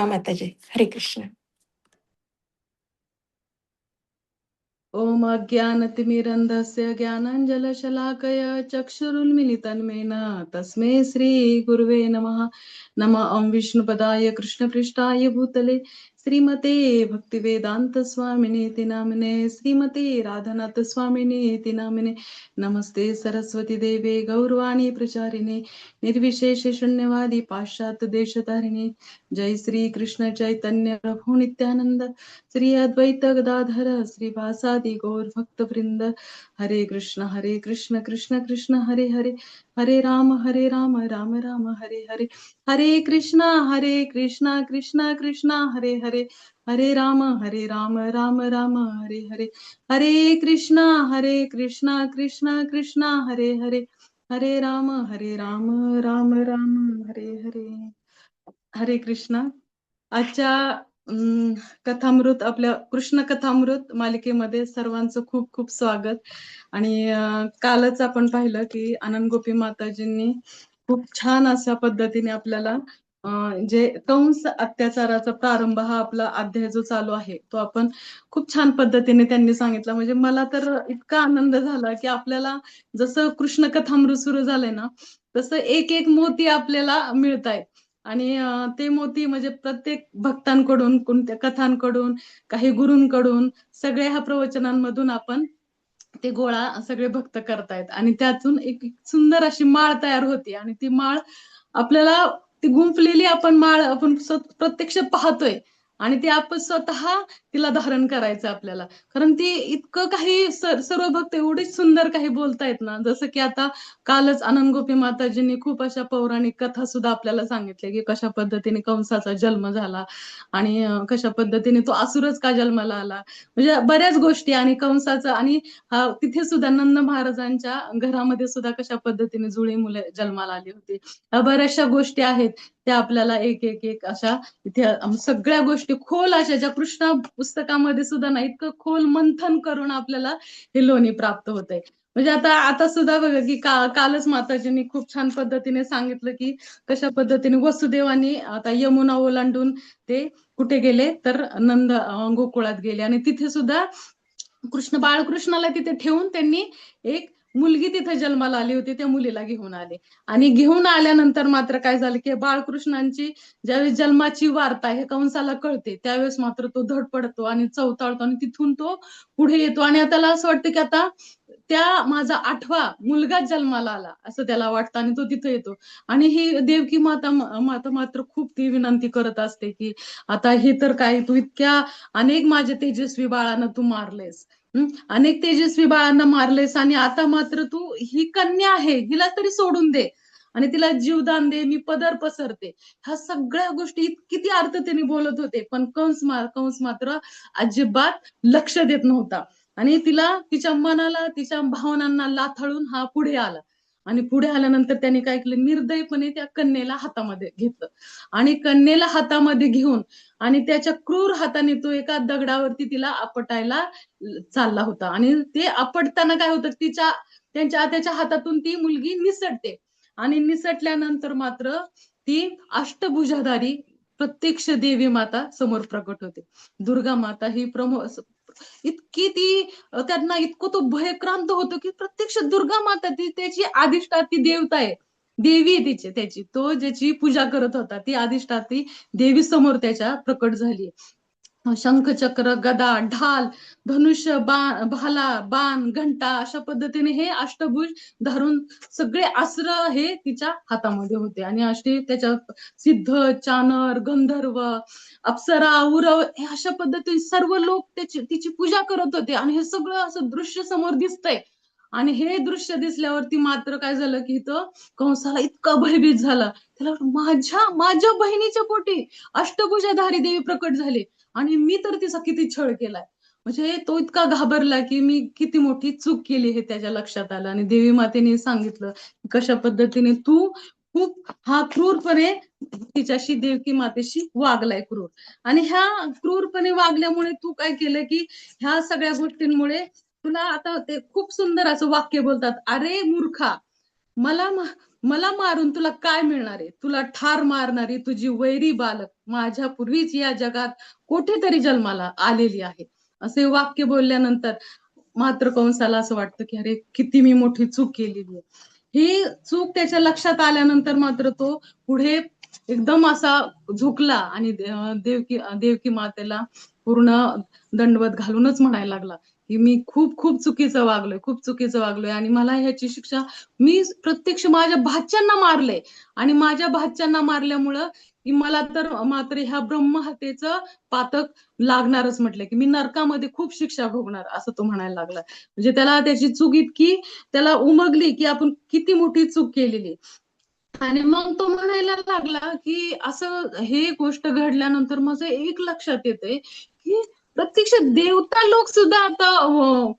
माताजी. हरे कृष्ण. ओम अज्ञानतिमिरन्धस्य ज्ञानाञ्जनशलाकया चक्षुरुन्मिलितं येन तस्मै श्रीगुरुवे नमः. नमः ॐ विष्णुपदाय कृष्णपृष्ठाय भूतले श्रीमते भक्तिवेदांत स्वामिनेति नामिने श्रीमते राधानाथ स्वामिनेति नामिने नमस्ते सरस्वती देवे गौरवाणी प्रचारिणे निर्विशेष शून्यवादी पाश्चात्य देशतारिणे जय श्री कृष्ण चैतन्य प्रभु नित्यानंद श्री अद्वैत गदाधर श्रीवासादि गौर भक्त वृंद हरे कृष्ण कृष्ण कृष्ण हरे हरे हरे राम राम राम हरे हरे हरे कृष्णा कृष्ण कृष्ण हरे हरे हरे राम राम राम हरे हरे हरे कृष्णा कृष्ण कृष्ण हरे हरे हरे राम राम राम हरे हरे. हरे कृष्णा. आजच्या कथामृत आपल्या कृष्ण कथामृत मालिकेमध्ये सर्वांचं खूप खूप स्वागत. आणि कालच आपण पाहिलं की आनंद गोपी माताजींनी खूप छान अशा पद्धतीने आपल्याला जे कंस अत्याचाराचा प्रारंभ हा आपला अध्याय जो चालू आहे तो आपण खूप छान पद्धतीने त्यांनी सांगितला. म्हणजे मला तर इतका आनंद झाला की आपल्याला जसं कृष्ण कथामृत सुरू झालंय ना तसं एक एक मोती आपल्याला मिळतायत. आणि ते मोती म्हणजे प्रत्येक भक्तांकडून कोणत्या कथांकडून काही गुरूंकडून सगळ्या ह्या प्रवचनांमधून आपण ते गोळा सगळे भक्त करतायत आणि त्यातून एक सुंदर अशी माळ तयार होते. आणि ती माळ आपल्याला ती गुंफलेली आपण माळ आपण प्रत्यक्ष पाहतोय आणि ती आपण स्वतः तिला धारण करायचं आपल्याला. कारण ती इतकं काही सर्व भक्त एवढी सुंदर काही बोलतायत ना. जसं की आता कालच आनंद गोपी माताजींनी खूप अशा पौराणिक कथा सुद्धा आपल्याला सांगितल्या की कशा पद्धतीने कंसाचा जन्म झाला आणि कशा पद्धतीने तो असुरच का जन्माला आला. म्हणजे बऱ्याच गोष्टी आणि कंसाचं आणि तिथे सुद्धा नंद महाराजांच्या घरामध्ये सुद्धा कशा पद्धतीने जुळी मुले जन्माला आली होती. बऱ्याचशा गोष्टी आहेत त्या आपल्याला एक एक एक अशा इथे सगळ्या गोष्टी खोल अशा ज्या कृष्णा पुस्तकामध्ये सुद्धा ना इतकं खोल मंथन करून आपल्याला हे लोणी प्राप्त होत आहे. म्हणजे आता सुद्धा बघा की कालच माताजींनी खूप छान पद्धतीने सांगितलं की कशा पद्धतीने वसुदेवानी आता यमुना ओलांडून ते कुठे गेले तर नंद गोकुळात गेले आणि तिथे सुद्धा बाळकृष्णाला तिथे ठेवून त्यांनी एक मुलगी तिथे जन्माला आली होती त्या मुलीला घेऊन आले. आणि घेऊन आल्यानंतर मात्र काय झालं की बाळकृष्णांची ज्यावेळेस जन्माची वार्ता हे कंसाला कळते त्यावेळेस मात्र तो धडपडतो आणि चवताळतो आणि तिथून तो पुढे येतो. आणि त्याला असं वाटतं की आता त्या माझा 8वा मुलगाच जन्माला आला असं त्याला वाटतं आणि तो तिथे येतो. आणि ही देवकी माता मात्र खूप ती विनंती करत असते की आता हे तर काय तू इतक्या अनेक माझ्या तेजस्वी बाळांना तू मारलेस, अनेक तेजस्वी बाळांना मारलेस आणि आता मात्र तू ही कन्या आहे हिला तरी सोडून दे आणि तिला जीवदान दे मी पदर पसरते. ह्या सगळ्या गोष्टी किती अर्थतेने बोलत होते पण कंस मात्र अजिबात लक्ष देत नव्हता. आणि तिला तिच्या मनाला तिच्या भावनांना लाथाळून हा पुढे आला. आणि पुढे आल्यानंतर त्याने काय केलं निर्दयपणे त्या कन्येला हातामध्ये घेतलं आणि कन्येला हातामध्ये घेऊन आणि त्याच्या क्रूर हाताने तो एका दगडावरती तिला आपटायला चालला होता. आणि ते आपटताना काय होतं त्याच्या हातातून ती मुलगी निसटते आणि निसटल्यानंतर मात्र ती अष्टभुजाधारी प्रत्यक्ष देवी माता समोर प्रकट होते. दुर्गा माता ही इतकी ती त्यांना इतकं तो भयक्रांत होतो की प्रत्यक्ष दुर्गा माता ती त्याची अधिष्ठाती देवता आहे, देवी आहे त्याची तो ज्याची पूजा करत होता ती अधिष्ठाती देवी समोर त्याच्या प्रकट झाली. शंख चक्र गदा ढाल धनुष्य भाला बाण घंटा अशा पद्धतीने हे अष्टभुज धरून सगळे अस्त्र हे तिच्या हातामध्ये होते. आणि असे त्याच्या सिद्ध चानर गंधर्व अप्सरा उरव हे अशा पद्धतीने सर्व लोक तिची पूजा करत होते. आणि हे सगळं असं दृश्य समोर दिसतंय. आणि हे दृश्य दिसल्यावरती मात्र काय झालं की इथं कंसाला इतका भयभीत झाला. त्याला माझ्या बहिणीच्या पोटी अष्टभुजाधारी देवी प्रकट झाली आणि मी तर तिचा किती छळ केलाय. म्हणजे तो इतका घाबरला की मी किती मोठी चूक केली हे त्याच्या लक्षात आलं. आणि देवी मातेने सांगितलं कशा पद्धतीने तू खूप हा क्रूरपणे तिच्याशी देवकी मातेशी वागलाय क्रूर. आणि ह्या क्रूरपणे वागल्यामुळे तू काय केलं की ह्या सगळ्या गोष्टींमुळे तुला आता ते खूप सुंदर असं वाक्य बोलतात, अरे मूर्खा मला मला मारून तुला काय मिळणार आहे? तुला ठार मारणारी तुझी वैरी बालक माझ्या पूर्वीच या जगात कुठेतरी जन्माला आलेली आहे. असे वाक्य बोलल्यानंतर मात्र कंसाला असं वाटतं की अरे किती मी मोठी चूक केलेली आहे. ही चूक त्याच्या लक्षात आल्यानंतर मात्र तो पुढे एकदम असा झुकला आणि देवकी देवकी मातेला पूर्ण दंडवत घालूनच म्हणायला लागला की मी खूप खूप चुकीचं वागलोय, खूप चुकीचं वागलोय आणि मला ह्याची शिक्षा मी प्रत्यक्ष माझ्या भाच्यांना मारले आणि माझ्या भाच्यांना मारल्यामुळं की मला तर मात्र ह्या ब्रह्महत्येचं पातक लागणारच म्हटलं की मी नरकामध्ये खूप शिक्षा भोगणार असं तो म्हणायला लागला. म्हणजे त्याला त्याची चूक इतकी त्याला उमगली की आपण किती मोठी चूक केलेली. आणि मग तो म्हणायला लागला की असं हे गोष्ट घडल्यानंतर माझं एक लक्षात येतंय की प्रत्यक्ष देवता लोक सुद्धा आता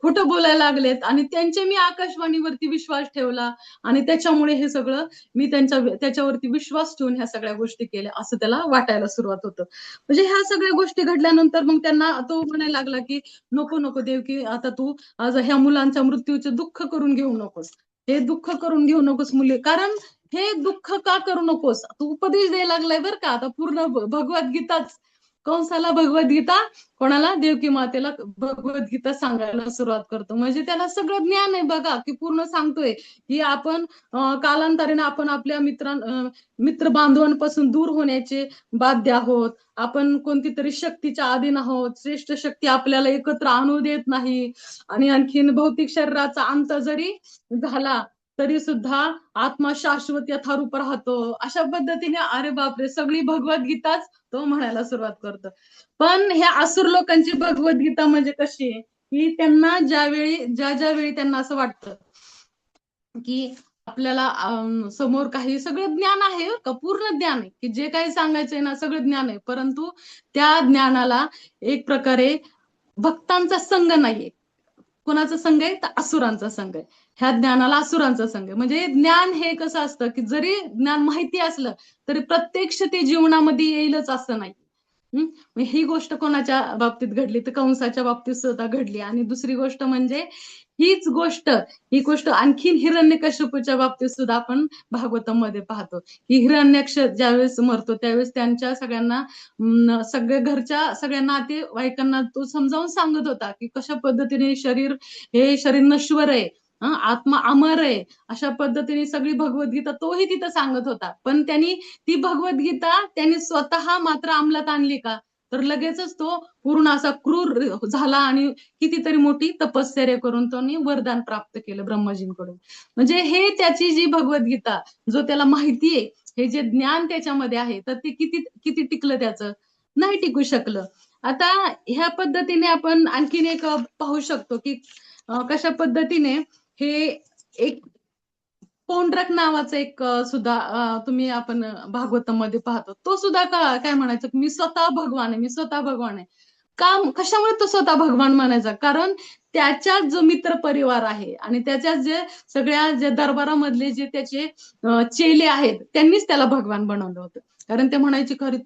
खोटं बोलायला लागलेत आणि त्यांचे मी आकाशवाणीवरती विश्वास ठेवला आणि त्याच्यामुळे हे सगळं मी त्याच्यावरती विश्वास ठेवून ह्या सगळ्या गोष्टी केल्या असं त्याला वाटायला सुरुवात होतं. म्हणजे ह्या सगळ्या गोष्टी घडल्यानंतर मग त्यांना तो म्हणायला लागला की नको नको देवकी आता तू आज ह्या मुलांच्या मृत्यूचे दुःख करून घेऊ नकोस. हे दुःख करून घेऊ नकोस मुले, कारण हे दुःख का करू नकोस. तू उपदेश द्यायला लागलाय बरं का आता पूर्ण भगवद्गीताच कंसाला भगवद्गीता कोणाला देवकी मातेला भगवद्गीता सांगायला सुरुवात करतो. म्हणजे त्याला सगळं ज्ञान आहे बघा की पूर्ण सांगतोय की आपण कालांतराने आपण आपल्या मित्र बांधवांपासून दूर होण्याचे बाध्य आहोत. आपण कोणती तरी शक्तीच्या अधीन आहोत. श्रेष्ठ शक्ती आपल्याला एकत्र आणू देत नाही आणि आणखीन भौतिक शरीराचा अंत जरी झाला तरी सुद्धा आत्मा शाश्वत यथारूप राहतो. अशा पद्धतीने अरे बापरे सगळी भगवद्गीताच तो म्हणायला सुरुवात करतो. पण ह्या असुर लोकांची भगवद्गीता म्हणजे कशी आहे की त्यांना ज्या वेळी त्यांना असं वाटतं की आपल्याला समोर काही सगळं ज्ञान आहे का पूर्ण ज्ञान आहे की जे काही सांगायचंय ना सगळं ज्ञान आहे, परंतु त्या ज्ञानाला एक प्रकारे भक्तांचा संघ नाहीये. कुणाचा संघ आहे तर असुरांचा संघ आहे. ह्या ज्ञानाला असुरांचा संघ आहे. म्हणजे ज्ञान हे कसं असतं की जरी ज्ञान माहिती असलं तरी प्रत्यक्ष ते जीवनामध्ये येईलच असं नाही. ही गोष्ट कोणाच्या बाबतीत घडली तर कंसाच्या बाबतीत सुद्धा घडली. आणि दुसरी गोष्ट म्हणजे हीच गोष्ट ही गोष्ट आणखीन हिरण्यकश्यपूच्या बाबतीत सुद्धा आपण भागवतम मध्ये पाहतो की हिरण्यक्ष ज्यावेळेस मरतो त्यावेळेस त्यांच्या सगळ्यांना सगळ्या घरच्या सगळ्या नातेवाईकांना तो समजावून सांगत होता की कशा पद्धतीने हे शरीर नश्वर आहे, आत्मा अमर आहे. अशा पद्धतीने सगळी भगवद्गीता तोही तिथं सांगत होता. पण त्यांनी ती भगवद्गीता त्यांनी स्वतः मात्र अंमलात आणली का तर लगेचच तो पूर्ण असा क्रूर झाला आणि कितीतरी मोठी तपश्चर्या करून त्यांनी वरदान प्राप्त केलं ब्रह्मजींकडून. म्हणजे हे त्याची जी भगवद्गीता जो त्याला माहिती आहे हे जे ज्ञान त्याच्यामध्ये आहे तर ते किती किती टिकलं त्याचं नाही टिकू शकलं. आता ह्या पद्धतीने आपण आणखीन एक पाहू शकतो की कशा पद्धतीने हे एक पौंड्रक नावाचं एक सुद्धा तुम्ही आपण भागवतम मध्ये पाहतो. तो सुद्धा काय म्हणायचं मी स्वतः भगवान आहे, मी स्वतः भगवान आहे. का कशामुळे तो स्वतः भगवान म्हणायचा कारण त्याच्या जो मित्र परिवार आहे आणि त्याच्या जे सगळ्या जे दरबारामधले जे त्याचे चेले आहेत त्यांनीच त्याला भगवान बनवलं होतं. कारण ते म्हणायचे खरी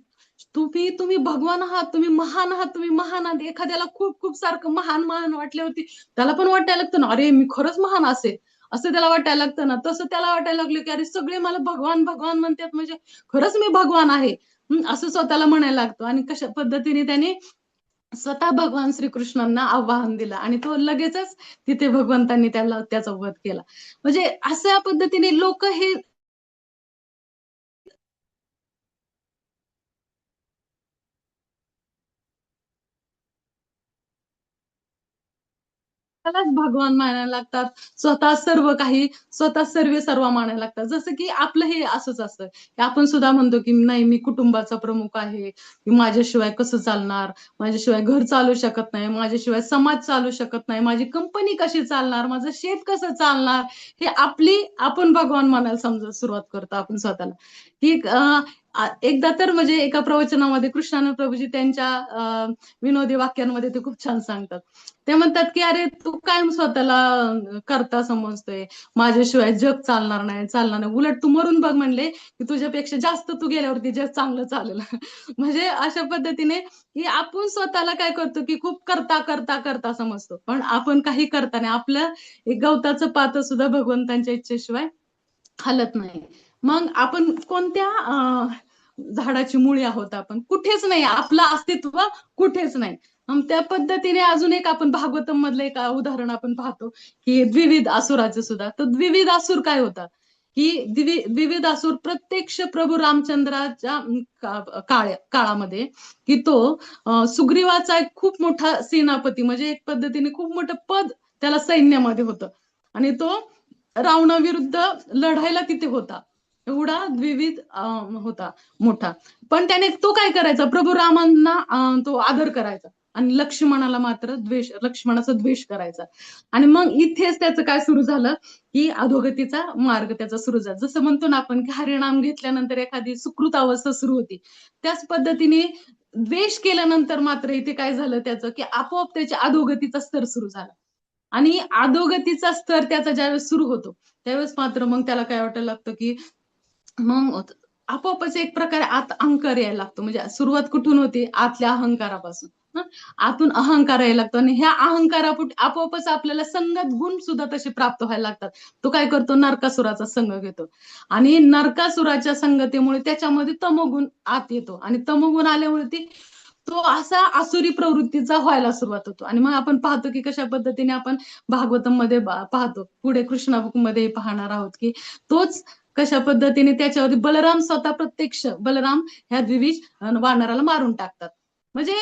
तुम्ही भगवान आहात, तुम्ही महान आहात, तुम्ही महान आहात. एखाद्याला खूप खूप सारखं महान महान वाटले होते त्याला पण वाटायला लागतं ना अरे मी खरंच महान असेल असं त्याला वाटायला लागतं ना. तसं त्याला वाटायला लागलं की अरे सगळे मला भगवान भगवान म्हणतात म्हणजे खरंच मी भगवान आहे. असं स्वतःला म्हणायला लागतो आणि कशा पद्धतीने त्याने स्वतः भगवान श्रीकृष्णांना आवाहन दिलं आणि तो लगेचच तिथे भगवंतांनी त्याचा वध केला. म्हणजे अशा पद्धतीने लोक हे त्यालाच भगवान मानायला लागतात. स्वतः सर्व काही, स्वतः सर्वे सर्व मानायला लागतात. जसं की आपलं हे असंच असतं, की आपण सुद्धा म्हणतो, की नाही मी कुटुंबाचा प्रमुख आहे. माझ्याशिवाय कसं चालणार? माझ्याशिवाय घर चालू शकत नाही, माझ्याशिवाय समाज चालू शकत नाही, माझी कंपनी कशी चालणार, माझं शेत कसं चालणार? हे आपण भगवान मानायला समजा सुरुवात करतो आपण स्वतःला. की एकदा तर म्हणजे एका प्रवचनामध्ये कृष्णानंद प्रभूजी त्यांच्या विनोदी वाक्यांमध्ये ते खूप छान सांगतात. ते म्हणतात की अरे तू काय स्वतःला करता समजतोय, माझ्याशिवाय जग चालणार नाही, उलट तू मरून बघ म्हणले की तुझ्यापेक्षा जास्त तू गेल्यावरती जग चांगलं चालेल. म्हणजे अशा पद्धतीने की आपण स्वतःला काय करतो की खूप करता समजतो, पण आपण काही करता नाही. आपलं एक गवताचं पात सुद्धा भगवंतांच्या इच्छेशिवाय हलत नाही. मग आपण कोणत्या झाडाची मुळी आहोत, आपण कुठेच नाही, आपलं अस्तित्व कुठेच नाही. त्या पद्धतीने अजून एक आपण भागवतम मधलं एक उदाहरण आपण पाहतो की द्विविध असुराचे सुद्धा. तर द्विविध असुर काय होता की द्विविध असुर प्रत्यक्ष प्रभू रामचंद्राच्या काळामध्ये की तो सुग्रीवाचा एक खूप मोठा सेनापती, म्हणजे एक पद्धतीने खूप मोठं पद त्याला सैन्यामध्ये होतं, आणि तो रावणाविरुद्ध लढायला तिथे होता. एवढा द्विविध होता मोठा. पण त्याने तो काय करायचा, प्रभू रामांना तो आदर करायचा आणि लक्ष्मणाला मात्र लक्ष्मणाचा द्वेष करायचा. आणि मग इथेच त्याचं काय सुरू झालं की अधोगतीचा मार्ग त्याचा सुरू झाला. जसं म्हणतो ना आपण की हरिनाम घेतल्यानंतर एखादी सुकृत अवस्था सुरू होती, त्याच पद्धतीने द्वेष केल्यानंतर मात्र इथे काय झालं त्याचं की आपोआप त्याच्या अधोगतीचा स्तर सुरू झाला. आणि अधोगतीचा स्तर त्याचा ज्यावेळेस सुरू होतो त्यावेळेस मात्र मग त्याला काय वाटायला लागतं की मग आपोआपच एक प्रकारे आत अहंकार यायला लागतो. म्हणजे सुरुवात कुठून होते, आतल्या अहंकारापासून. आतून अहंकार यायला लागतो आणि ह्या अहंकारापोटी आपोआपच आपल्याला संगत गुण सुद्धा तसे प्राप्त व्हायला लागतात. तो काय करतो, नरकासुराचा संग घेतो आणि नरकासुराच्या संगतीमुळे त्याच्यामध्ये तमोगुण आत येतो आणि तमोगुण आल्यामुळे तो असा आसुरी प्रवृत्तीचा व्हायला सुरुवात होतो. आणि मग आपण पाहतो की कशा पद्धतीने आपण भागवतम मध्ये पाहतो, पुढे कृष्णा बुक मध्ये पाहणार आहोत की तोच कशा पद्धतीने त्याच्यावरती बलराम स्वतः प्रत्यक्ष बलराम ह्या द्विविज वानराला मारून टाकतात. म्हणजे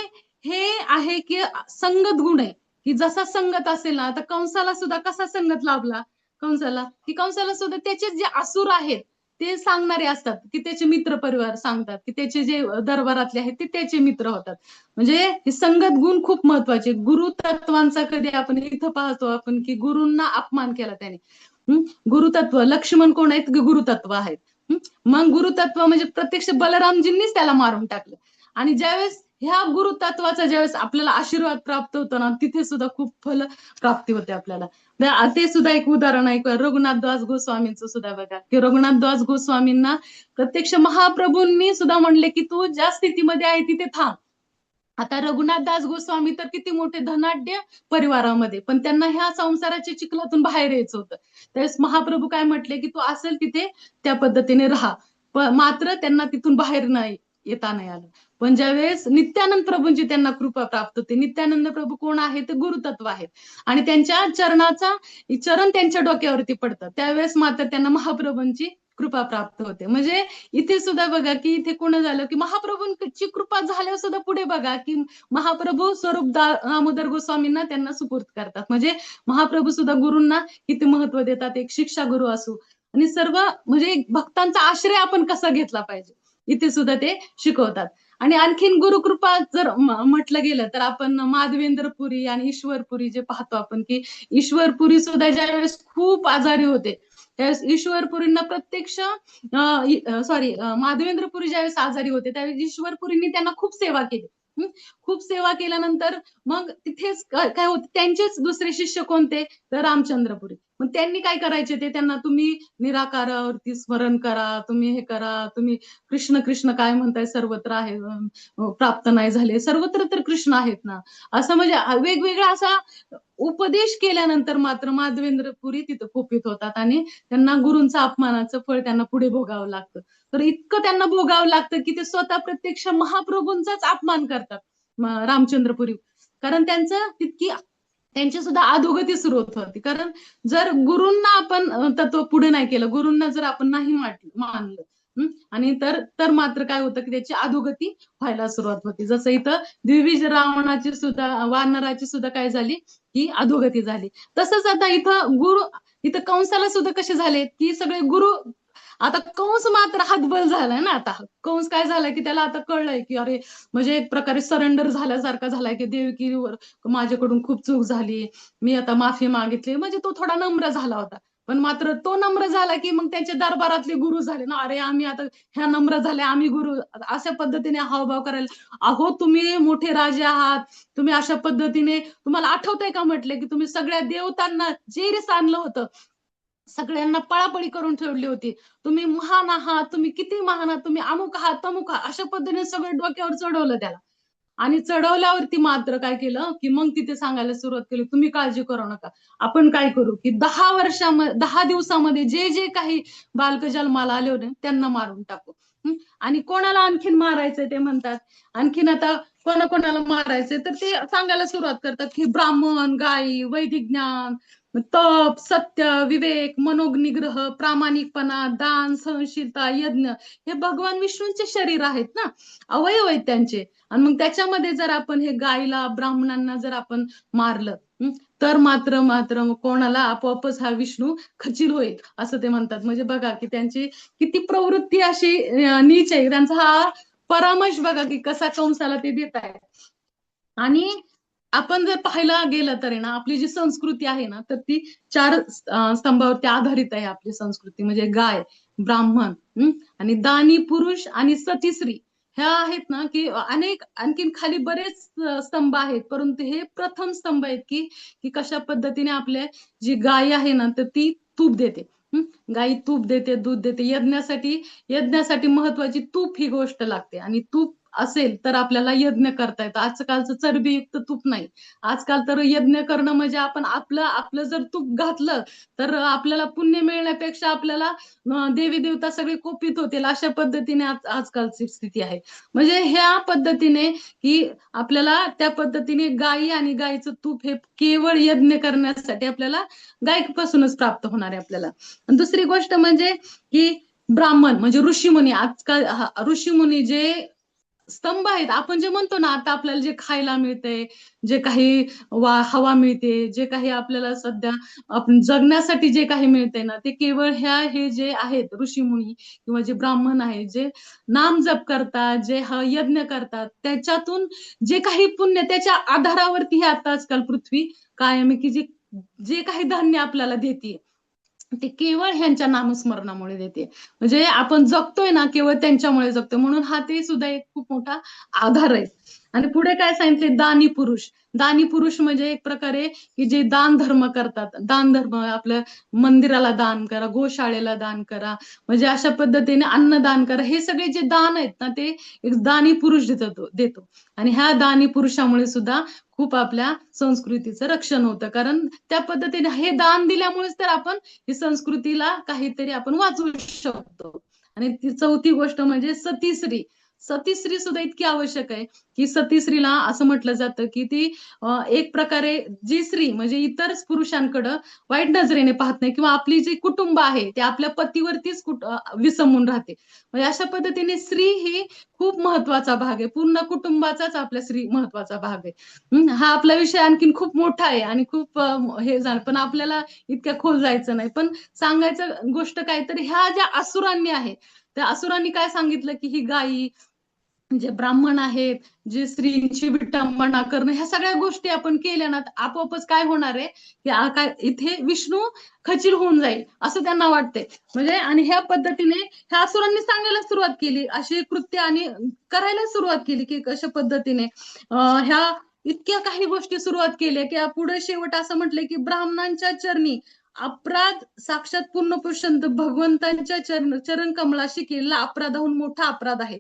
हे आहे की संगत गुण आहे की जसा संगत असेल ना, आता कंसाला सुद्धा कसा संगत लाभला कंसाला, की कंसाला सुद्धा त्याचे जे असुर आहेत ते सांगणारे असतात, की त्याचे मित्र परिवार सांगतात की त्याचे जे दरबारातले आहेत ते त्याचे मित्र होतात. म्हणजे हे संगत गुण खूप महत्वाचे. गुरु तत्वांचा कधी आपण इथं पाहतो आपण की गुरूंना अपमान केला त्याने. गुरुतत्व लक्ष्मण कोण आहेत, गुरुतत्व आहेत. मग गुरुतत्व म्हणजे प्रत्यक्ष बलरामजींनीच त्याला मारून टाकलं. आणि ज्यावेळेस ह्या गुरुतत्वाचा ज्यावेळेस आपल्याला आशीर्वाद प्राप्त होतो ना, तिथे सुद्धा खूप फल प्राप्ती होते आपल्याला. ते सुद्धा एक उदाहरण आहे रघुनाथदास गोस्वामींचं सुद्धा बघा, की रघुनाथदास गोस्वामींना प्रत्यक्ष महाप्रभूंनी सुद्धा म्हणले की तू ज्या स्थितीमध्ये आहे तिथे थांब. आता रघुनाथदास गोस्वामी तर किती मोठे धनाढ्य परिवारामध्ये, पण त्यांना ह्या संसाराच्या चिखलातून बाहेर यायचं होतं. त्यावेळेस महाप्रभू काय म्हटले की तू असेल तिथे त्या पद्धतीने राहा, मात्र त्यांना तिथून बाहेर नाही येता नाही आलं. पण ज्यावेळेस नित्यानंद प्रभूंची त्यांना कृपा प्राप्त होते, नित्यानंद प्रभू कोण आहे, ते गुरुतत्व आहेत आणि त्यांच्या चरण त्यांच्या डोक्यावरती पडतं, त्यावेळेस मात्र त्यांना महाप्रभूंची कृपा प्राप्त होते. म्हणजे इथे सुद्धा बघा की इथे कोण झालं की महाप्रभूंची कृपा झाल्यावर सुद्धा पुढे बघा की महाप्रभू स्वरूप दामोदर गोस्वामींना त्यांना सुपूर्त करतात. म्हणजे महाप्रभू सुद्धा गुरूंना किती महत्व देतात, एक शिक्षा गुरु असू आणि सर्व म्हणजे भक्तांचा आश्रय आपण कसा घेतला पाहिजे इथे सुद्धा ते शिकवतात. आणि आणखीन गुरुकृपा जर म्हटलं गेलं तर आपण माधवेंद्रपुरी आणि ईश्वरपुरी जे पाहतो आपण की ईश्वरपुरी सुद्धा ज्यावेळेस खूप आजारी होते त्यावेळेस ईश्वरपुरींना प्रत्यक्ष माधवेंद्रपुरी ज्यावेळेस आजारी होते त्यावेळेस ईश्वरपुरींनी त्यांना खूप सेवा केली. खूप सेवा केल्यानंतर मग तिथेच काय होत, त्यांचेच दुसरे शिष्य कोणते, तर रामचंद्रपुरी. मग त्यांनी काय करायचे, ते त्यांना तुम्ही निराकारावरती स्मरण करा, तुम्ही हे करा, तुम्ही कृष्ण कृष्ण काय म्हणताय, सर्वत्र आहे प्राप्त नाही झाले, सर्वत्र तर कृष्ण आहेत ना, असं म्हणजे वेगवेगळा असा उपदेश केल्यानंतर मात्र माधवेंद्रपुरी तिथं कुपित होतात आणि त्यांना गुरूंचा अपमानाचं फळ त्यांना पुढे भोगावं लागतं. तर इतकं त्यांना भोगावं लागतं की ते स्वतः प्रत्यक्ष महाप्रभूंचाच अपमान करतात रामचंद्रपुरी. कारण त्यांचं तितकी त्यांची सुद्धा अधोगती सुरू होत होती. कारण जर गुरूंना आपण तत्व पुढे नाही केलं, गुरूंना जर आपण नाही मानलं आणि तर मात्र काय होतं की त्याची अधोगती व्हायला सुरुवात होती. जसं इथं द्विविज रावणाची सुद्धा वानराची सुद्धा काय झाली की अधोगती झाली. तसंच आता इथं कंसाला सुद्धा कसे झाले की सगळे गुरु, आता कंस मात्र हातबल झालाय ना. आता कंस काय झालाय की त्याला आता कळलंय की अरे म्हणजे एक प्रकारे सरेंडर झाल्यासारखा झालाय की देवकीवर माझ्याकडून खूप चूक झाली, मी आता माफी मागितली, म्हणजे तो थोडा नम्र झाला होता. पण मात्र तो नम्र झाला की मग त्यांच्या दरबारातले गुरु झाले ना, अरे आम्ही आता ह्या नम्र झाले, आम्ही गुरु, अशा पद्धतीने हावभाव करायला. अहो तुम्ही मोठे राजे आहात, तुम्ही अशा पद्धतीने, तुम्हाला आठवतंय का म्हटले की तुम्ही सगळ्या देवतांना जेरीस आणलं होतं, सगळ्यांना पळापळी करून ठेवली होती, तुम्ही महान आहात, तुम्ही किती महान आहात, तुम्ही अमुक आहात तमुक आहात, अशा पद्धतीने सगळं डोक्यावर चढवलं त्याला. आणि चढवल्यावरती मात्र काय केलं की मग तिथे सांगायला सुरुवात केली, तुम्ही काळजी करू नका, आपण काय करू की 10 दिवसामध्ये जे जे काही बालक जन्माला आले होते त्यांना मारून टाकू. आणि कोणाला आणखीन मारायचंय ते म्हणतात. आणखीन आता कोणाकोणाला मारायचंय तर ते सांगायला सुरुवात करतात की ब्राह्मण, गायी, वैदिक ज्ञान, तप, सत्य, विवेक, मनोनिग्रह, प्रामाणिकपणा, दान, सहनशीलता, यज्ञ, हे भगवान विष्णूंचे शरीर आहेत ना, अवयव आहेत त्यांचे. आणि मग त्याच्यामध्ये जर आपण हे गायला, ब्राह्मणांना जर आपण मारलं, तर मात्र मात्र कोणाला आपोआपच हा विष्णू खचील होईल असं ते म्हणतात. म्हणजे बघा की त्यांची किती प्रवृत्ती अशी नीच आहे. त्यांचा हा परामर्श बघा की कसा कंसाला ते देत आहे. आणि आपण जर पाहायला गेलं तर आहे ना, आपली जी संस्कृती आहे ना, तर ती 4 स्तंभावरती आधारित आहे आपली संस्कृती. म्हणजे गाय, ब्राह्मण, आणि दानी पुरुष आणि सती स्त्री. ह्या आहेत ना, की अनेक आणखीन खाली बरेच स्तंभ आहेत, परंतु हे प्रथम स्तंभ आहेत की की कशा पद्धतीने आपल्या जी गाय आहे ना, तर ती तूप देते. गाई तूप देते, दूध देते. यज्ञासाठी महत्वाची तूप ही गोष्ट लागते, आणि तूप असेल तर आपल्याला यज्ञ करता येतं. आजकालचं चरबीयुक्त तूप नाही. आजकाल तर यज्ञ करणं म्हणजे आपण आपलं आपलं जर तूप घातलं तर आपल्याला पुण्य मिळण्यापेक्षा आपल्याला देवी देवता सगळे कोपित होतील, अशा पद्धतीने आजकालची स्थिती आहे. म्हणजे ह्या पद्धतीने की आपल्याला त्या पद्धतीने गायी आणि गायीचं तूप हे केवळ यज्ञ करण्यासाठी आपल्याला गायीपासूनच प्राप्त होणार आहे आपल्याला. दुसरी गोष्ट म्हणजे की ब्राह्मण म्हणजे ऋषीमुनी. आजकाल ऋषीमुनी जे स्तंभ आहेत, आपण जे म्हणतो ना, आता आपल्याला जे खायला मिळतंय, जे काही हवा मिळते, जे काही आपल्याला सध्या आपण जगण्यासाठी जे काही मिळतंय ना, ते केवळ हे जे आहेत ऋषीमुनी किंवा जे ब्राह्मण आहेत, जे नाम जप करतात, जे यज्ञ करतात, त्याच्यातून जे काही पुण्य त्याच्या आधारावरती ही आता आजकाल पृथ्वी कायम आहे, की जे जे काही धान्य आपल्याला देते ते केवळ ह्यांच्या नामस्मरणामुळे देते. म्हणजे आपण जगतोय ना, केवळ त्यांच्यामुळे जगतोय. म्हणून हा ते सुद्धा एक खूप मोठा आधार आहे. आणि पुढे काय सांगितले, दानी पुरुष. दानी पुरुष म्हणजे एक प्रकारे की जे दान धर्म करतात. दान धर्म आपल्या मंदिराला दान करा, गोशाळेला दान करा, म्हणजे अशा पद्धतीने अन्नदान करा. हे सगळे जे दान आहेत ना, ते एक दानी पुरुष देतो. आणि ह्या दानी पुरुषामुळे सुद्धा खूप आपल्या संस्कृतीचं रक्षण होतं. कारण त्या पद्धतीने हे दान दिल्यामुळेच तर आपण ही संस्कृतीला काहीतरी आपण वाचवू शकतो. आणि ती चौथी गोष्ट म्हणजे सतीश्री. सतीश्री सुद्धा इतकी आवश्यक आहे की सतीश्रीला असं म्हटलं जातं की ती एक प्रकारे जी स्त्री म्हणजे इतर पुरुषांकडं वाईट नजरेने पाहत नाही, किंवा आपली जी कुटुंब आहे ते आपल्या पतीवरतीच विसंबून राहते. म्हणजे अशा पद्धतीने स्त्री ही खूप महत्वाचा भाग आहे. पूर्ण कुटुंबाचाच आपल्या स्त्री महत्वाचा भाग आहे. हा आपला विषय आणखीन खूप मोठा आहे आणि खूप हे झालं, पण आपल्याला इतक्या खोल जायचं नाही. पण सांगायचं गोष्ट काय तर ह्या ज्या असुरांनी आहे, त्या असुरांनी काय सांगितलं की ही गायी, जे ब्राह्मण आहेत, जे स्त्रीची विटंबना करणं, ह्या सगळ्या गोष्टी आपण केल्या ना, आपोआपच काय होणार आहे की काय इथे विष्णू खचील होऊन जाईल असं त्यांना वाटतंय. म्हणजे आणि ह्या पद्धतीने ह्या असुरांनी सांगायला सुरुवात केली अशी कृत्य, आणि करायला सुरुवात केली की कशा पद्धतीने ह्या इतक्या काही गोष्टी सुरुवात केल्या की पुढे शेवट असं म्हटलंय की ब्राह्मणांच्या चरणी अपराध, साक्षात पूर्ण पुरुषांत भगवंतांच्या चरण कमलाशी केलेला अपराधाहून मोठा अपराध आहे.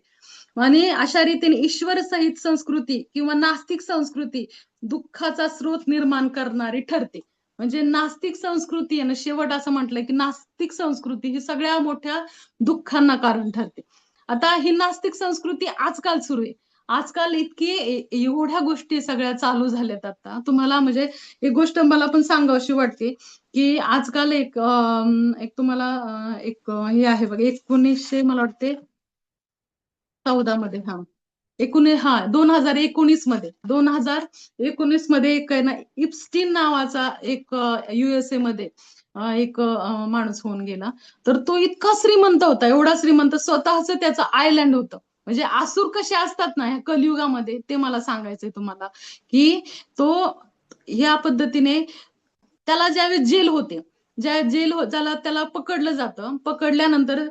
आणि अशा रीतीने ईश्वर सहित संस्कृती किंवा नास्तिक संस्कृती दुःखाचा स्रोत निर्माण करणारी ठरते. म्हणजे नास्तिक संस्कृती आहे ना, शेवट असं म्हटलंय की नास्तिक संस्कृती ही सगळ्या मोठ्या दुःखांना कारण ठरते. आता ही नास्तिक संस्कृती आजकाल सुरू आहे. आजकाल इतकी एवढ्या गोष्टी सगळ्या चालू झाल्यात. आता तुम्हाला म्हणजे एक गोष्ट मला पण सांगावीशी वाटते की आजकाल एक तुम्हाला एक हे आहे बघा, 1900 मला वाटते 14 मध्ये, 2019 मध्ये, 2019 मध्ये एक आहे ना, इप्स्टीन नावाचा एक USA मध्ये एक माणूस होऊन गेला. तर तो इतका श्रीमंत होता, एवढा श्रीमंत, स्वतःच त्याचं आयलंड होतं. म्हणजे आसूर कसे असतात ना ह्या कलियुगामध्ये, ते मला सांगायचंय तुम्हाला की तो ह्या पद्धतीने त्याला ज्यावेळेस जेल होते, ज्या त्याला पकडलं जातं, पकडल्यानंतर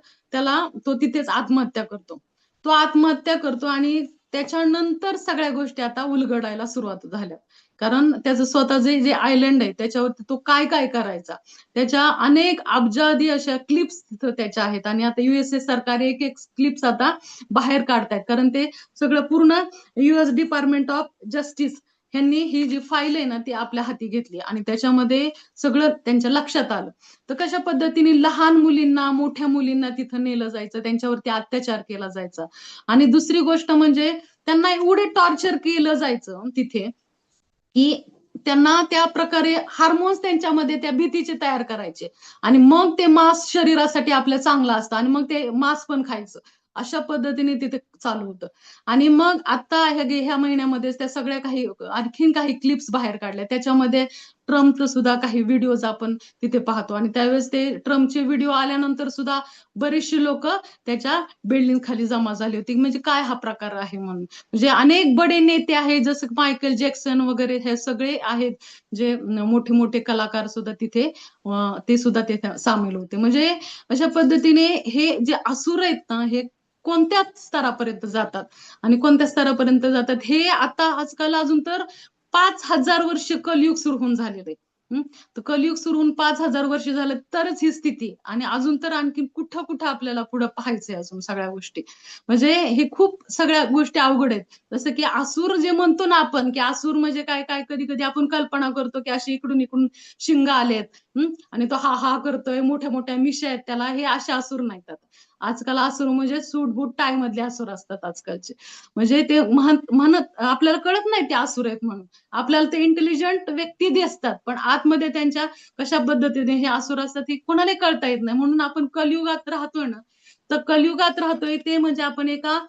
तो तिथेच आत्महत्या करतो. तो आत्महत्या करतो आणि त्याच्यानंतर सगळ्या गोष्टी आता उलगडायला सुरुवात झाल्या कारण त्याचं स्वतः जे जे आयलंड आहे त्याच्यावरती तो काय काय करायचा, त्याच्या अनेक अब्जादी अशा क्लिप्स तिथं त्याच्या आहेत. आणि आता युएसए सरकार एक एक क्लिप्स आता बाहेर काढतायत, कारण ते सगळं पूर्ण युएस डिपार्टमेंट ऑफ जस्टिस ह्यांनी ही जी फाईल आहे ना ती आपल्या हाती घेतली आणि त्याच्यामध्ये सगळं त्यांच्या लक्षात आलं. तर कशा पद्धतीने लहान मुलींना मोठ्या मुलींना तिथं नेलं जायचं, त्यांच्यावरती अत्याचार केला जायचा. आणि दुसरी गोष्ट म्हणजे त्यांना एवढे टॉर्चर केलं जायचं तिथे की त्यांना त्या प्रकारे हार्मोन्स त्यांच्यामध्ये त्या भीतीचे तयार करायचे आणि मग ते मांस शरीरासाठी आपलं चांगलं असतं आणि मग ते मांस पण खायचं. अशा पद्धतीने तिथे चालू होतं. आणि मग आता ह्या महिन्यामध्येच त्या सगळ्या काही आणखीन काही क्लिप्स बाहेर काढल्या, त्याच्यामध्ये ट्रम्पचं सुद्धा काही व्हिडिओज आपण तिथे पाहतो. आणि त्यावेळेस ते ट्रम्पचे व्हिडिओ आल्यानंतर सुद्धा बरीचशी लोक त्याच्या बिल्डिंग खाली जमा झाली होती, म्हणजे काय हा प्रकार आहे म्हणून. म्हणजे अनेक बडे नेते आहेत, जसं मायकेल जॅक्सन वगैरे हे सगळे आहेत, जे मोठे मोठे कलाकार सुद्धा तिथे ते सुद्धा तिथे सामील होते. म्हणजे अशा पद्धतीने हे जे असुर आहेत ना हे कोणत्या स्तरापर्यंत जातात आणि कोणत्या स्तरापर्यंत जातात हे आता आजकाल अजून तर 5,000 वर्ष कलियुग सुरू होऊन झालेलं आहे. तर कलियुग सुरू होऊन 5,000 वर्ष झालं तरच ही स्थिती, आणि अजून तर आणखी कुठं कुठं आपल्याला पुढे पाहायचंय अजून सगळ्या गोष्टी. म्हणजे हे खूप सगळ्या गोष्टी अवघड आहेत. जसं की आसूर जे म्हणतो ना आपण, की आसूर म्हणजे काय काय कधी कधी आपण कल्पना करतो की अशी इकडून इकडून शिंग आलेत, आणि तो हा हा करतोय, मोठ्या मोठ्या मिशा आहेत त्याला, हे असे आसूर नाहीत. आजकाल आसूर म्हणजे सूट बूट टाय मधले आसूर असतात आजकालचे. म्हणजे ते म्हणत आपल्याला कळत नाही ते आसूर आहेत म्हणून. आपल्याला ते इंटेलिजंट व्यक्ती दिसतात, पण आतमध्ये त्यांच्या कशा पद्धतीने हे आसूर असतात हे कोणाला कळता येत नाही. म्हणून आपण कलियुगात राहतोय ना, तर कलियुगात राहतोय ते म्हणजे आपण एका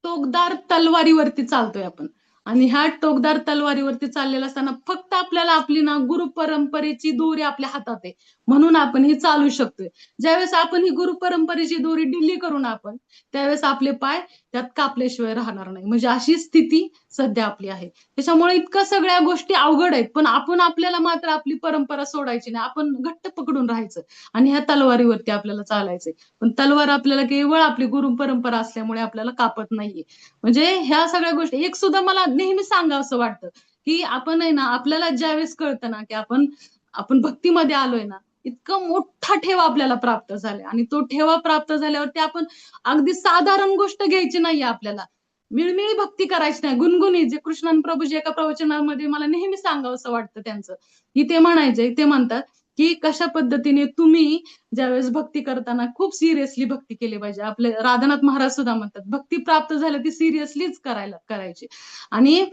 टोकदार तलवारीवरती चालतोय आपण. आणि ह्या टोकदार तलवारीवरती चाललेला असताना फक्त आपल्याला आपली ना गुरु परंपरेची दोरी आपल्या हातात आहे, म्हणून आपण ही चालू शकतोय. ज्यावेळेस आपण ही गुरु परंपरेची दोरी ढिली करून आपण, त्यावेळेस आपले पाय त्यात कापल्याशिवाय राहणार नाही. म्हणजे अशी स्थिती सध्या आपली आहे. त्याच्यामुळे इतकं सगळ्या गोष्टी अवघड आहेत, पण आपण आपल्याला मात्र आपली परंपरा सोडायची नाही, आपण घट्ट पकडून राहायचं आणि ह्या तलवारीवरती आपल्याला चालायचंय. पण तलवार आपल्याला केवळ आपली गुरु परंपरा असल्यामुळे आपल्याला कापत नाहीये. म्हणजे ह्या सगळ्या गोष्टी एक सुद्धा मला नेहमी सांगावं असं वाटतं, की आपण आहे ना आपल्याला ज्यावेळेस कळतं ना की आपण आपण भक्तीमध्ये आलोय ना, इतकं मोठा ठेवा आपल्याला प्राप्त झालाय आणि तो ठेवा प्राप्त झाल्यावरती आपण अगदी साधारण गोष्ट घ्यायची नाहीये आपल्याला. मिळमिळी भक्ती करायची नाही, गुणगुणी. जे कृष्णन प्रभूजी एका प्रवचनामध्ये मला नेहमी सांगावं असं वाटतं त्यांचं, की ते म्हणायचे, ते म्हणतात की कशा पद्धतीने तुम्ही ज्यावेळेस भक्ती करताना खूप सिरियसली भक्ती केली पाहिजे. आपले राधानाथ महाराज सुद्धा म्हणतात भक्ती प्राप्त झाली ती सिरियसलीच करायची. आणि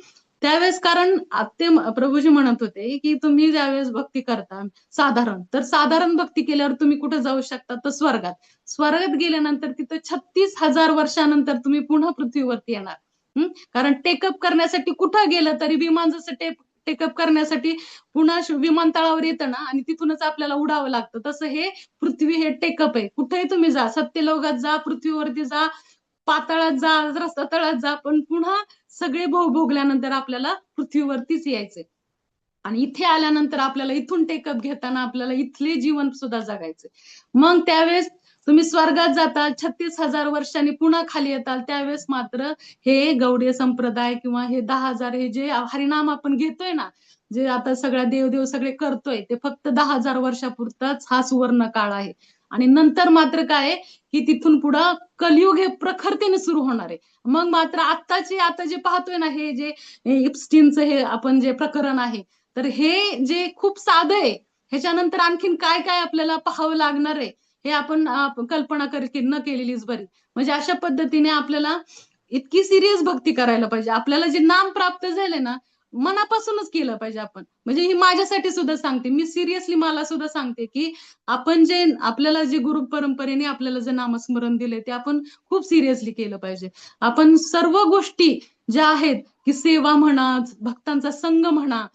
त्यावेळेस कारण ते प्रभूजी म्हणत होते की तुम्ही ज्यावेळेस भक्ती करता साधारण, तर साधारण भक्ती केल्यावर तुम्ही कुठे जाऊ शकता, तर स्वर्गात. स्वर्गात गेल्यानंतर तिथं 36,000 वर्षानंतर तुम्ही पुन्हा पृथ्वीवरती येणार. कारण टेकअप करण्यासाठी कुठं गेलं तरी विमान जसं टेकअप करण्यासाठी पुन्हा विमानतळावर येतं ना आणि तिथूनच आपल्याला उडावं लागतं, तसं हे पृथ्वी हे टेकअप आहे. कुठेही तुम्ही जा, सत्यलोकात जा, पृथ्वीवरती जा, पाताळात जा, रसातळात जा, पण पुन्हा सगळे भोग भोगल्यानंतर आपल्याला पृथ्वीवरतीच यायचंय. आणि इथे आल्यानंतर आपल्याला इथून टेकअप घेताना आपल्याला इथले जीवन सुद्धा जगायचंय. मग त्यावेळेस तुम्ही स्वर्गात जाता, 36,000 वर्षांनी पुन्हा खाली येताल, त्यावेळेस मात्र हे गौडीय संप्रदाय किंवा हे 10,000 हे जे हरिनाम आपण घेतोय ना, जे आता सगळ्या देवदेव सगळे करतोय, ते फक्त 10,000 वर्षापुरताच हा सुवर्ण काळ आहे. आणि नंतर मात्र काय, की तिथून पुढं कलियुग हे प्रखरतेने सुरू होणार आहे. मग मात्र आता जे पाहतोय ना, हे जे इप्स्टीनचं हे आपण जे प्रकरण आहे, तर हे जे खूप साधं आहे, ह्याच्यानंतर आणखीन काय काय आपल्याला पाहावं लागणार आहे, हे आपण कल्पना न केलेलीच बरी. म्हणजे अशा पद्धतीने आपल्याला इतकी सिरियस भक्ती करायला पाहिजे. आपल्याला जे नाम प्राप्त झाले ना, मनापासूनच केलं पाहिजे आपण. म्हणजे ही माझ्यासाठी सुद्धा सांगते, मी सिरियसली मला सुद्धा सांगते, की आपण जे आपल्याला जे गुरु परंपरेने आपल्याला जे नामस्मरण दिले ते आपण खूप सिरियसली केलं पाहिजे. आपण सर्व गोष्टी ज्या आहेत, की सेवा म्हणा, भक्तांचा संग म्हणा,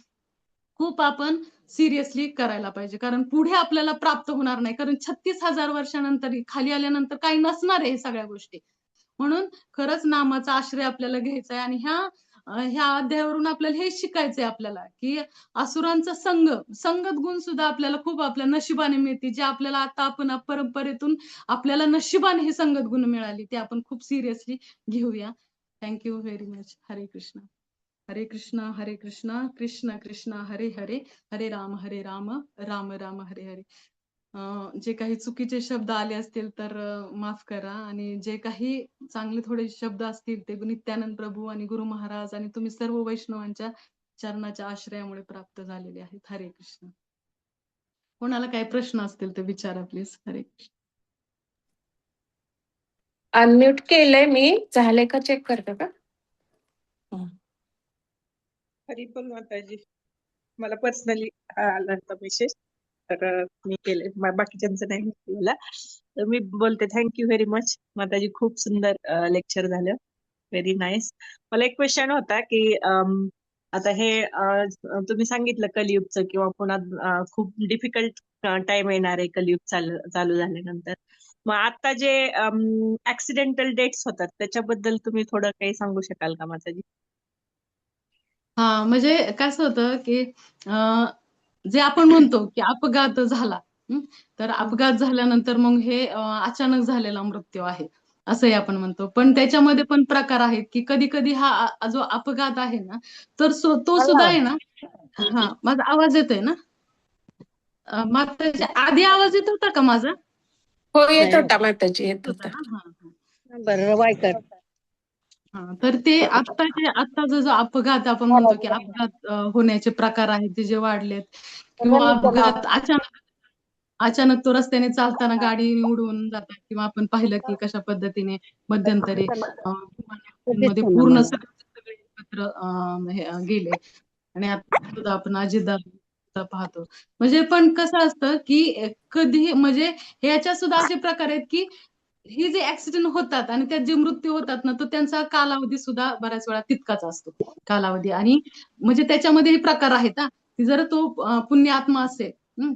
खूप आपण सिरियसली करायला पाहिजे. कारण पुढे आपल्याला प्राप्त होणार नाही. कारण 36,000 वर्षानंतर खाली आल्यानंतर काही नसणार आहे हे सगळ्या गोष्टी. म्हणून खरंच नामाचा आश्रय आपल्याला घ्यायचा आहे. आणि ह्या अध्यायावरून आपल्याला हे शिकायचंय आपल्याला, की असुरांचा संगत गुण सुद्धा आपल्याला खूप आपल्या नशिबाने मिळते. जे आपल्याला आता आपण परंपरेतून आपल्याला नशिबाने हे संगत गुण मिळाली, ते आपण खूप सिरियसली घेऊया. Thank you very much. हरे कृष्ण. हरे कृष्णा कृष्ण कृष्ण हरे हरे, हरे राम राम राम हरे हरे. जे काही चुकीचे शब्द आले असतील तर माफ करा, आणि जे काही चांगले थोडे शब्द असतील ते नित्यानंद प्रभू आणि गुरु महाराज आणि तुम्ही सर्व वैष्णवांच्या चरणाच्या आश्रयामुळे प्राप्त झालेले आहेत. हरे कृष्ण. कोणाला काही प्रश्न असतील तर विचारा प्लीज. हरे कृष्ण. अनम्यूट केलंय मी, झालंय का चेक करतो का? हरी बोल माताजी. मला पर्सनली आला होता मेसेज, तर मी केले, बाकीच्यांचं नाही केलेला. तर मी बोलते थँक्यू व्हेरी मच माताजी, खूप सुंदर लेक्चर झालं, व्हेरी नाईस. मला एक क्वेश्चन होता की आता हे तुम्ही सांगितलं कलियुगचं किंवा पुन्हा खूप डिफिकल्ट टाइम येणार आहे कलियुग चालू झाल्यानंतर. मग आता जे ऍक्सिडेंटल डेट्स होतात त्याच्याबद्दल तुम्ही थोडं काही सांगू शकाल का माताजी? हा, म्हणजे कसं होतं की जे आपण म्हणतो की अपघात झाला, तर अपघात झाल्यानंतर मग हे अचानक झालेला मृत्यू आहे असंही आपण म्हणतो. पण त्याच्यामध्ये पण प्रकार आहेत की कधी कधी हा जो अपघात आहे ना, तर तो सुद्धा आहे ना. हा, माझा आवाज येतोय ना? मागच्या आधी आवाज येत होता का माझा? हो, येत होता माताजी, येत होता होता. ना. हा बरं, वायकर. हा, तर ते आत्ताचा जो अपघात आपण म्हणतो की अपघात होण्याचे प्रकार आहेत ते जे वाढलेत, किंवा अपघात अचानक तो रस्त्याने चालताना गाडी उडवून जातात, किंवा आपण पाहिलं की कशा पद्धतीने मध्यंतरी मध्ये पूर्ण सगळे एकत्र गेले. आणि आता सुद्धा आपण अजितदादा पाहतो. म्हणजे पण कसं असतं की कधी म्हणजे ह्याच्यात सुद्धा असे प्रकार आहेत की ही जे ऍक्सिडेंट होतात आणि त्यात जे मृत्यू होतात ना, तर त्यांचा कालावधी सुद्धा बऱ्याच वेळा तितकाच असतो कालावधी. आणि म्हणजे त्याच्यामध्ये प्रकार आहेत हा, की जर तो पुण्यात्मा असेल,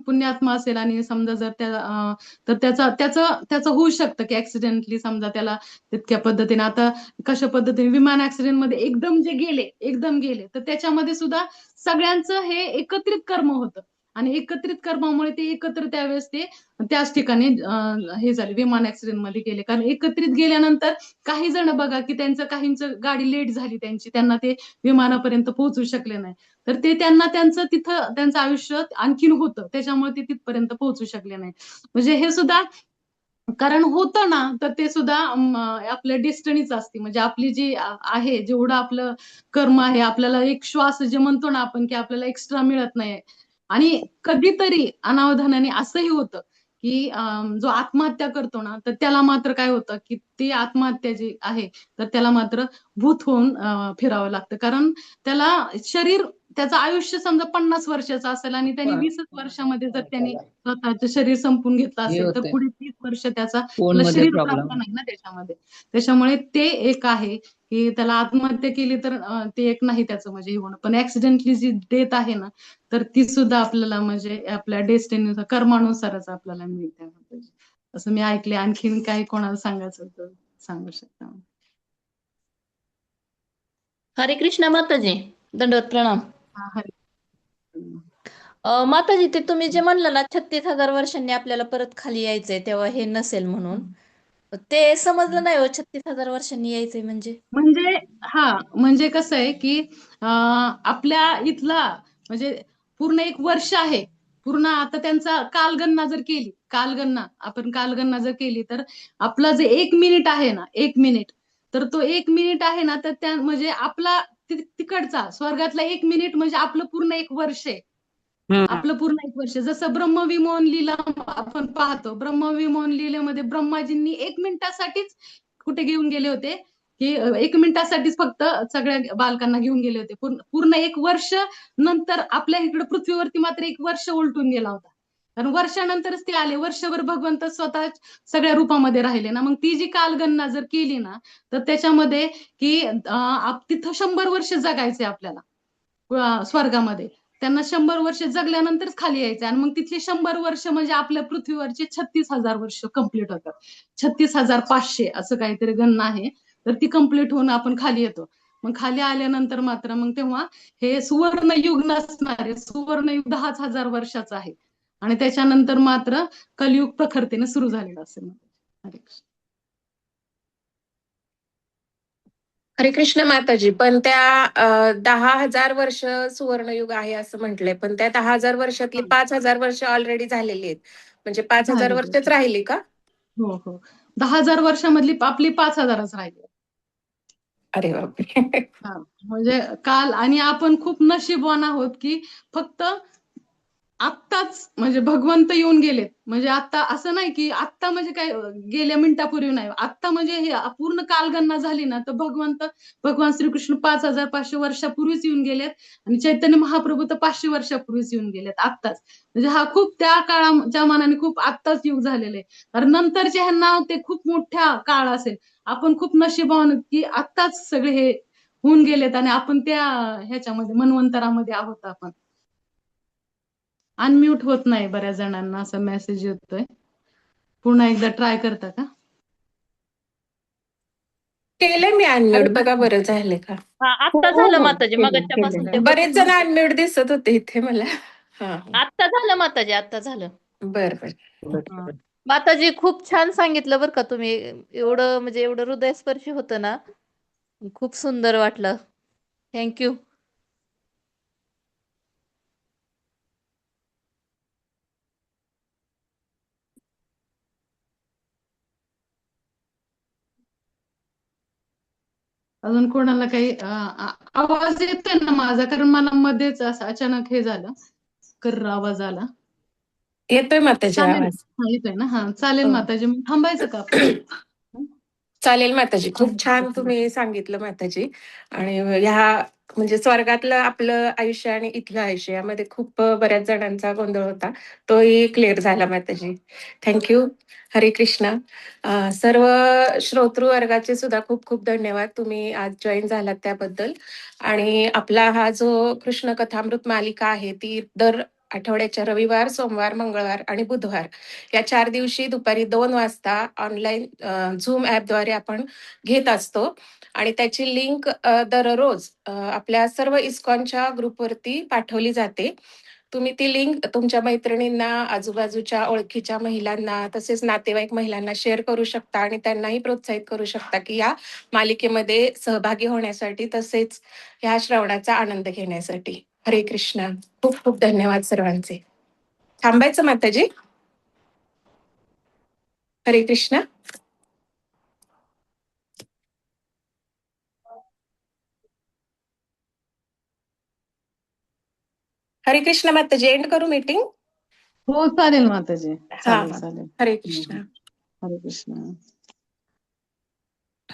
पुण्यात्मा असेल आणि समजा जर त्या तर त्याचं होऊ शकतं की ऍक्सिडेंटली समजा त्याला तितक्या पद्धतीने, आता कशा पद्धतीने विमान ऍक्सिडेंट मध्ये एकदम गेले तर त्याच्यामध्ये सुद्धा सगळ्यांचं हे एकत्रित कर्म होतं, आणि एकत्रित कर्मामुळे ते एकत्र त्यावेळेस ते त्याच ठिकाणी हे झाले, विमान ऍक्सिडेंट मध्ये गेले. कारण एकत्रित गेल्यानंतर काही जण बघा की काहींचं गाडी लेट झाली, त्यांना ते विमानापर्यंत पोहोचू शकले नाही, तर ते त्यांचं तिथं त्यांचं आयुष्य आणखीन होतं, त्याच्यामुळे ते तिथपर्यंत पोहोचू शकले नाही. म्हणजे हे सुद्धा कारण होतं ना, तर ते सुद्धा आपल्या डेस्टिनीच असते. म्हणजे आपली जी आहे, जेवढं आपलं कर्म आहे, आपल्याला एक श्वास जे म्हणतो ना आपण की आपल्याला एक्स्ट्रा मिळत नाही. आणि कधीतरी अनावधानाने असंही होतं की जो आत्महत्या करतो ना, तर त्याला मात्र काय होतं की ती आत्महत्या जी आहे तर त्याला मात्र भूत होऊन फिरावं लागतं. कारण त्याचं आयुष्य समजा 50 वर्षाचं असेल आणि त्यांनी 20च वर्षामध्ये जर त्यांनी स्वतःचं शरीर संपून घेतलं असेल, तर पुढे 30 वर्ष त्याला शरीर प्राप्त नाही ना त्याच्यामध्ये. त्याच्यामुळे ते एक आहे की त्याला आत्महत्या केली तर ते एक नाही त्याचं म्हणजे हे होणं. पण ऍक्सिडेंटली जी डेथ आहे ना, तर ती सुद्धा आपल्याला म्हणजे आपल्या डेस्टिनीनुसार कर्मानुसारच आपल्याला मिळते, असं मी ऐकले. आणखीन काही कोणाला सांगायचं तर सांगू शकता. हरे कृष्णा माताजी, दंडवत प्रणाम. हरे. माताजी, ते तुम्ही जे म्हणलं ना 36,000 वर्षांनी आपल्याला परत खाली यायचंय तेव्हा हे नसेल म्हणून, ते समजलं नाही हो. 36,000 वर्षांनी यायचंय म्हणजे म्हणजे कसं आहे की आपल्या इथला म्हणजे पूर्ण एक वर्ष आहे. पूर्ण आता त्यांचा कालगणना जर केली तर आपला जे 1 मिनिट आहे ना, 1 मिनिट, तर तो 1 मिनिट आहे ना, तर त्या म्हणजे आपला तिकडचा स्वर्गातला 1 मिनिट म्हणजे आपलं पूर्ण एक वर्ष आहे. आपलं पूर्ण एक वर्ष. जसं ब्रह्मविमोहन लीला आपण पाहतो, ब्रह्मविमोहन लीलेमध्ये ब्रह्माजींनी 1 मिनिटासाठीच कुठे घेऊन गेले होते की 1 मिनिटासाठीच फक्त सगळ्या बालकांना घेऊन गेले होते. पूर्ण एक वर्ष नंतर आपल्या इकडे पृथ्वीवरती मात्र एक वर्ष उलटून गेला होता. कारण वर्षानंतरच ते आले. वर्षभर भगवंत स्वतः सगळ्या रूपामध्ये राहिले ना. मग ती जी कालगणना जर केली ना, तर त्याच्यामध्ये की तिथं 100 वर्ष जगायचे आपल्याला स्वर्गामध्ये. त्यांना 100 वर्ष जगल्यानंतरच खाली यायचं, आणि मग तिथले 100 वर्ष म्हणजे आपल्या पृथ्वीवरचे 36,000 वर्ष कंप्लीट होतात. 36,500 असं काहीतरी गणना आहे. तर ती कंप्लीट होऊन आपण खाली येतो. मग खाली आल्यानंतर मात्र मग तेव्हा हे सुवर्ण युग नसणार आहे. सुवर्ण युग 10,000 वर्षाचं आहे, आणि त्याच्यानंतर मात्र कलियुग प्रखरतेने सुरू झालेलं असेल. हरे कृष्ण. हरे कृष्ण माताजी. पण त्या 10,000 वर्ष सुवर्णयुग आहे असं म्हटलंय, पण त्या 10,000 वर्षातली 5,000 वर्ष ऑलरेडी झालेली आहेत. म्हणजे 5,000 झालेली वर्षच राहिली का? हो हो 10,000 वर्षामधली आपली 5,000च राहिली. अरे बापरे. हा म्हणजे काल आणि आपण खूप नशीबवान आहोत की फक्त आत्ताच म्हणजे भगवंत येऊन गेलेत. म्हणजे आता असं नाही की आत्ता म्हणजे काय गेल्या मिनिटापूर्वी नाही. आत्ता म्हणजे हे पूर्ण कालगणना झाली ना तर भगवान श्रीकृष्ण 5,500 वर्षापूर्वीच येऊन गेलेत आणि चैतन्य महाप्रभू तर 500 वर्षापूर्वीच येऊन गेलेत आत्ताच. म्हणजे हा खूप त्या काळाच्या मानाने खूप आत्ताच युग झालेले आहे. कारण नंतरचे ह्यांना ते खूप मोठ्या काळ असेल. आपण खूप नशीबवान आहोत की आत्ताच सगळे हे होऊन गेलेत आणि आपण त्या ह्याच्यामध्ये मन्वंतरामध्ये आहोत आपण. अनम्यूट होत नाही बऱ्याच जणांना असा मेसेज येतोय. पुन्हा एकदा ट्राय करता का? केलंय मी हरे अनम्यूट, बघा कृष्ण. बरं झाले का. हा हो आत्ता हो झालं हो माताजी, केले मगाच्या पासून केले. ते होतच बरेच जण नव्हतं. अनम्यूट दिसत होते इथे मला. हा, आत्ता झालं माताजी, आत्ता झालं. बर बर. हा. माताजी खूप छान सांगितलं बरं का तुम्ही. एवढं म्हणजे एवढं हृदयस्पर्शी होतं ना, खूप सुंदर वाटलं. थँक्यू. अजून कोणाला काही आवाज येतोय ना माझा? कारण मला मध्येच असं अचानक हे झालं, कर्र आवाज आला. येतोय माताजी चालेल आवाज. हा येतोय ना? हा चालेल हो. माताजी. मग थांबायचं का आपण? चालेल माताजी, खूप छान थांबायचं. तुम्ही सांगितलं माताजी. आणि ह्या म्हणजे स्वर्गातलं आपलं आयुष्य आणि इथलं आयुष्य यामध्ये खूप बऱ्याच जणांचा गोंधळ होता, तोही क्लिअर झाला माताजी. थँक्यू. हरे कृष्ण. सर्व श्रोतृ वर्गाचे सुद्धा खूप खूप धन्यवाद, तुम्ही आज जॉईन झालात त्याबद्दल. आणि आपला हा जो कृष्ण कथामृत मालिका आहे ती दर आठवड्याच्या रविवार, सोमवार, मंगळवार आणि बुधवार या 4 दिवशी दुपारी 2 वाजता ऑनलाईन झूम ॲपद्वारे आपण घेत असतो. आणि त्याची लिंक दररोज आपल्या सर्व इस्कॉनच्या ग्रुपवरती पाठवली जाते. तुम्ही ती लिंक तुमच्या मैत्रिणींना, आजूबाजूच्या ओळखीच्या महिलांना, तसेच नातेवाईक महिलांना शेअर करू शकता आणि त्यांनाही प्रोत्साहित करू शकता की या मालिकेमध्ये सहभागी होण्यासाठी, तसेच ह्या श्रवणाचा आनंद घेण्यासाठी. हरे कृष्ण. खूप खूप धन्यवाद सर्वांचे. थांबायचं माताजी. हरे कृष्ण. हरे कृष्ण माताजी, एंड करू मीटिंग? हो चालेल माताजी. हा चालेल हा. चालेल. हरे हम्म. कृष्ण. हरे कृष्ण.